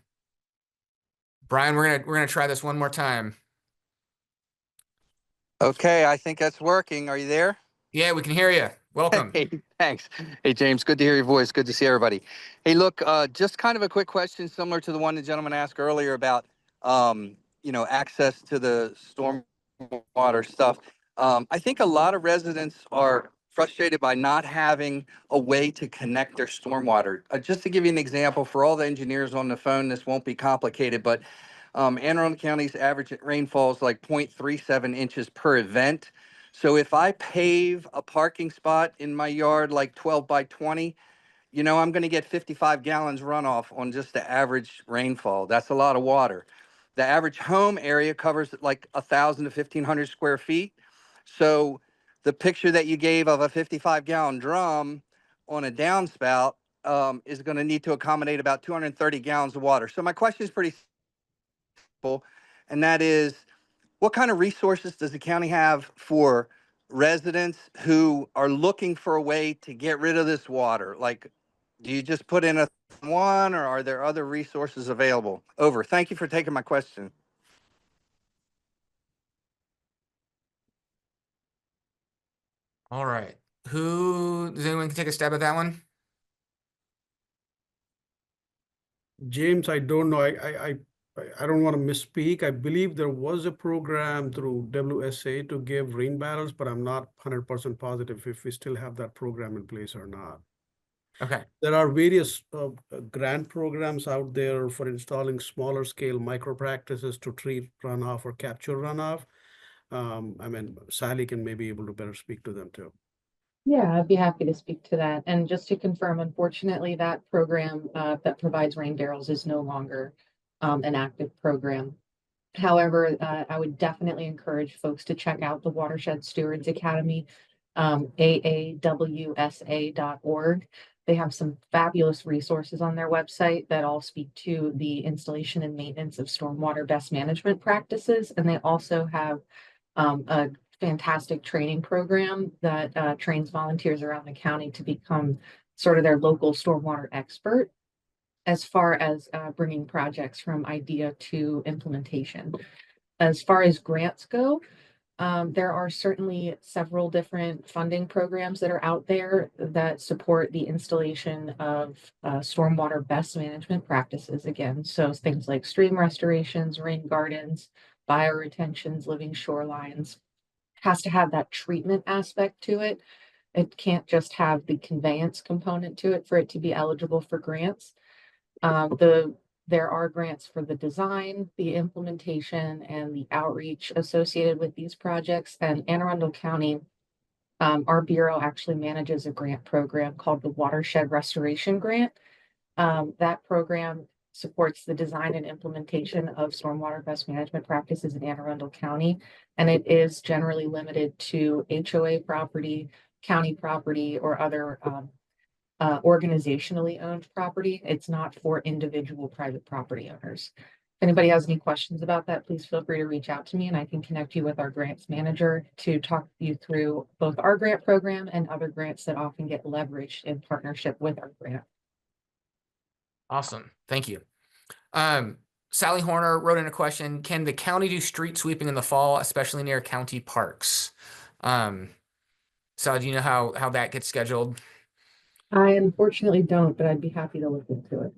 Brian, we're gonna try this one more time. Okay, I think that's working. Are you there? Yeah, we can hear you. Welcome. Hey, thanks. Hey, James, good to hear your voice. Good to see everybody. Hey, look, just kind of a quick question similar to the one the gentleman asked earlier about, access to the stormwater stuff. I think a lot of residents are frustrated by not having a way to connect their stormwater. Just to give you an example, for all the engineers on the phone, this won't be complicated, but Anne Arundel County's average rainfall is like 0.37 inches per event. So if I pave a parking spot in my yard, like 12 by 20, I'm going to get 55 gallons runoff on just the average rainfall. That's a lot of water. The average home area covers like 1,000 to 1,500 square feet. So the picture that you gave of a 55-gallon drum on a downspout is going to need to accommodate about 230 gallons of water. So my question is pretty simple, and that is, what kind of resources does the county have for residents who are looking for a way to get rid of this water? Like, do you just put in a one, or are there other resources available? Over. Thank you for taking my question. All right. Does anyone take a stab at that one? James, I don't know. I don't want to misspeak. I believe there was a program through WSA to give rain barrels, but I'm not 100% positive if we still have that program in place or not. Okay. There are various grant programs out there for installing smaller scale micro practices to treat runoff or capture runoff. Sally can maybe able to better speak to them too. Yeah, I'd be happy to speak to that. And just to confirm, unfortunately, that program that provides rain barrels is no longer an active program. However, I would definitely encourage folks to check out the Watershed Stewards Academy, aawsa.org. They have some fabulous resources on their website that all speak to the installation and maintenance of stormwater best management practices. And they also have a fantastic training program that trains volunteers around the county to become sort of their local stormwater expert as far as bringing projects from idea to implementation. As far as grants go, There are certainly several different funding programs that are out there that support the installation of stormwater best management practices again. So things like stream restorations, rain gardens, bioretentions, living shorelines. Has to have that treatment aspect to it. It can't just have the conveyance component to it for it to be eligible for grants. There are grants for the design, the implementation, and the outreach associated with these projects. And Anne Arundel County, our bureau actually manages a grant program called the Watershed Restoration Grant. That program supports the design and implementation of stormwater best management practices in Anne Arundel County. And it is generally limited to HOA property, county property, or other organizationally owned property. It's not for individual private property owners. If anybody has any questions about that, please feel free to reach out to me and I can connect you with our grants manager to talk you through both our grant program and other grants that often get leveraged in partnership with our grant. Awesome. Thank you. Sally Horner wrote in a question, can the county do street sweeping in the fall, especially near county parks? Sally, do you know how that gets scheduled? I unfortunately don't, but I'd be happy to look into it.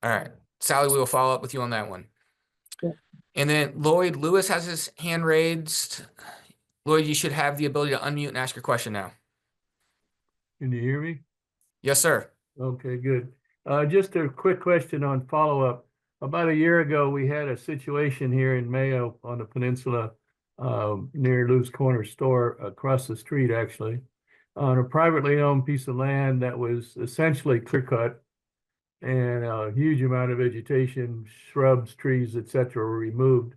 All right. Sally, we will follow up with you on that one. Yeah. And then Lloyd Lewis has his hand raised. Lloyd, you should have the ability to unmute and ask your question now. Can you hear me? Yes, sir. Okay, good. Just a quick question on follow-up. About a year ago, we had a situation here in Mayo on the peninsula near Lou's Corner Store, across the street, actually, on a privately owned piece of land that was essentially clear-cut, and a huge amount of vegetation, shrubs, trees, etc. were removed.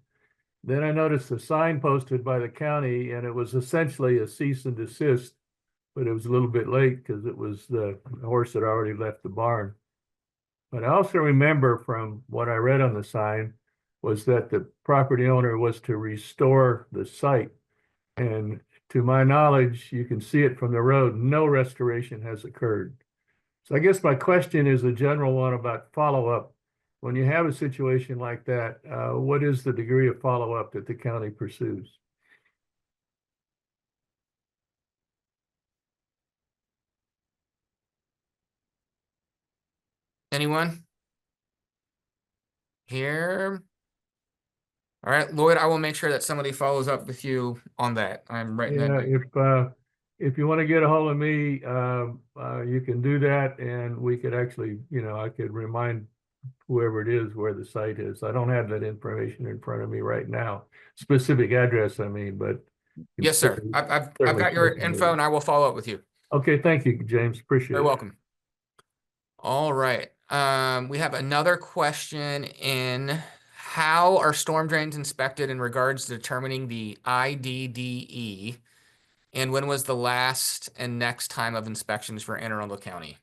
Then I noticed a sign posted by the county, and it was essentially a cease and desist, but it was a little bit late because it was the horse had already left the barn. But I also remember from what I read on the sign was that the property owner was to restore the site. And to my knowledge, you can see it from the road, no restoration has occurred. So I guess my question is a general one about follow-up. When you have a situation like that, what is the degree of follow-up that the county pursues? Anyone? Here. All right, Lloyd, I will make sure that somebody follows up with you on that. I'm writing that down. If you want to get a hold of me, you can do that, and we could actually, I could remind whoever it is where the site is. I don't have that information in front of me right now, specific address, I mean, but. Yes, sir. I've got your info and I will follow up with you. Okay, thank you, James. Appreciate it. You're welcome. All right. We have another question in. How are storm drains inspected in regards to determining the IDDE? And when was the last and next time of inspections for Anne Arundel County?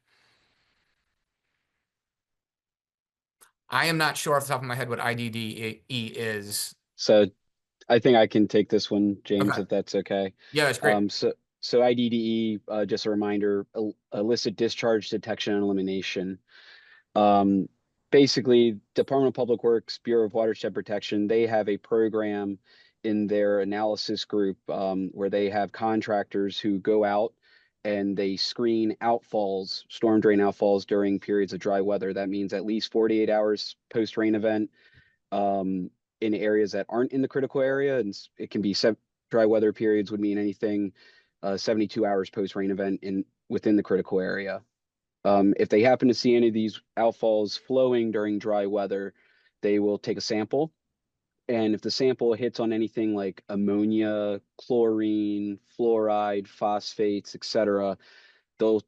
I am not sure off the top of my head what IDDE is. So I think I can take this one, James, Okay. if that's okay. Yeah, that's great. So IDDE, just a reminder, illicit discharge detection and elimination. Basically, Department of Public Works, Bureau of Watershed Protection, they have a program in their analysis group where they have contractors who go out and they screen outfalls, storm drain outfalls during periods of dry weather. That means at least 48 hours post-rain event in areas that aren't in the critical area. And it can be dry weather periods would mean anything 72 hours post-rain event within the critical area. If they happen to see any of these outfalls flowing during dry weather, they will take a sample. And if the sample hits on anything like ammonia, chlorine, fluoride, phosphates, etc., they'll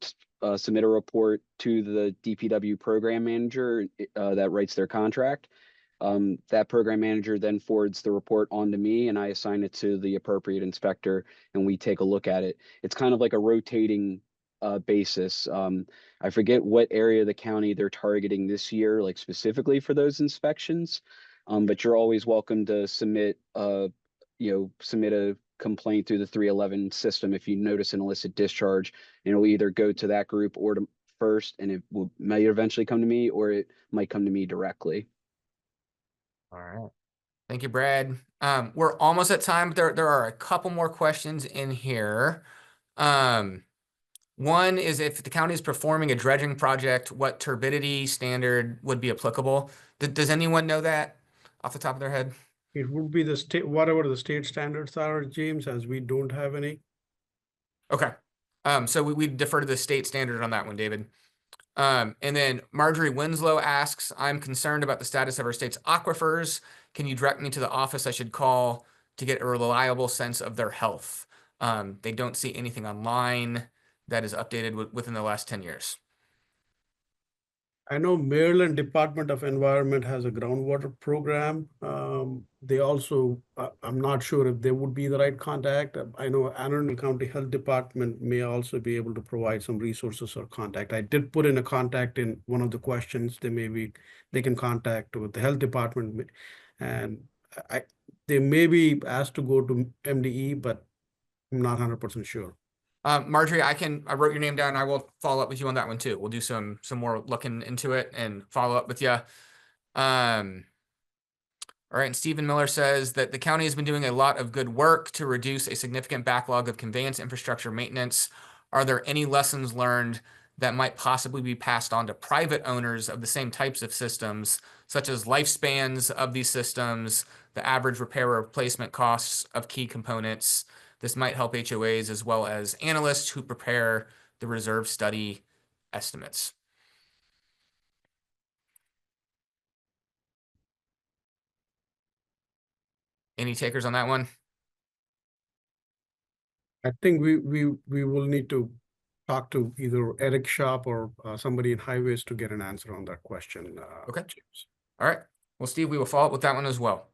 submit a report to the DPW program manager that writes their contract. That program manager then forwards the report on to me, and I assign it to the appropriate inspector, and we take a look at it. It's kind of like a rotating basis. I forget what area of the county they're targeting this year, like specifically for those inspections. But you're always welcome to submit a complaint through the 311 system if you notice an illicit discharge. And it'll either go to that group or to first, and it might eventually come to me, or it might come to me directly. All right. Thank you, Brad. We're almost at time, but there are a couple more questions in here. One is if the county is performing a dredging project, what turbidity standard would be applicable? Does anyone know that off the top of their head? It would be the state, whatever the state standards are, James, as we don't have any. Okay. So we defer to the state standard on that one, David. And then Marjorie Winslow asks, I'm concerned about the status of our state's aquifers. Can you direct me to the office I should call to get a reliable sense of their health? They don't see anything online that is updated within the last 10 years. I know Maryland Department of Environment has a groundwater program. They also, I'm not sure if they would be the right contact. I know Anne Arundel County Health Department may also be able to provide some resources or contact. I did put in a contact in one of the questions. They can contact with the health department, and they may be asked to go to MDE, but I'm not 100% sure. Marjorie, I wrote your name down. I will follow up with you on that one too. We'll do some more looking into it and follow up with you. All right, and Stephen Miller says that the county has been doing a lot of good work to reduce a significant backlog of conveyance infrastructure maintenance. Are there any lessons learned that might possibly be passed on to private owners of the same types of systems, such as lifespans of these systems, the average repair or replacement costs of key components? This might help HOAs as well as analysts who prepare the reserve study estimates. Any takers on that one? I think we will need to talk to either Eric Shop or somebody in highways to get an answer on that question. Okay. James. All right. Well, Steve, we will follow up with that one as well.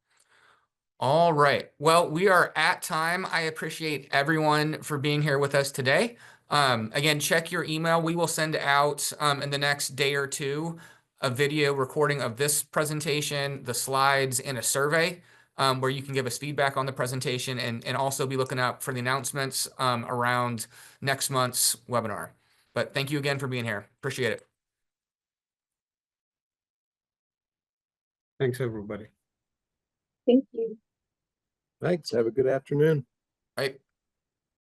All right. Well, we are at time. I appreciate everyone for being here with us today. Again, check your email. We will send out in the next day or two a video recording of this presentation, the slides, and a survey where you can give us feedback on the presentation and also be looking out for the announcements around next month's webinar. But thank you again for being here. Appreciate it. Thanks, everybody. Thank you. Thanks. Have a good afternoon. All right.